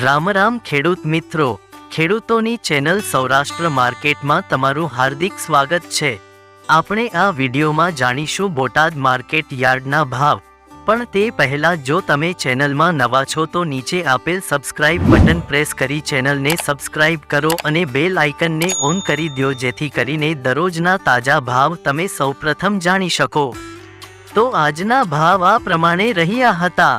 રામ રામ ખેડૂત મિત્રો, ખેડૂતોની ચેનલ સૌરાષ્ટ્ર માર્કેટમાં તમારું હાર્દિક સ્વાગત છે। આપણે આ વિડીયોમાં જાણીશું બોટાદ માર્કેટ યાર્ડના ભાવ, પણ તે પહેલા જો તમે ચેનલમાં નવા છો તો નીચે આપેલ સબસ્ક્રાઇબ બટન પ્રેસ કરી ચેનલને સબસ્ક્રાઇબ કરો અને બેલ આઇકનને ઓન કરી દો જેથી કરીને દરરોજના તાજા ભાવ તમે સૌપ્રથમ જાણી શકો। તો આજના ભાવ આ પ્રમાણે રહ્યા હતા।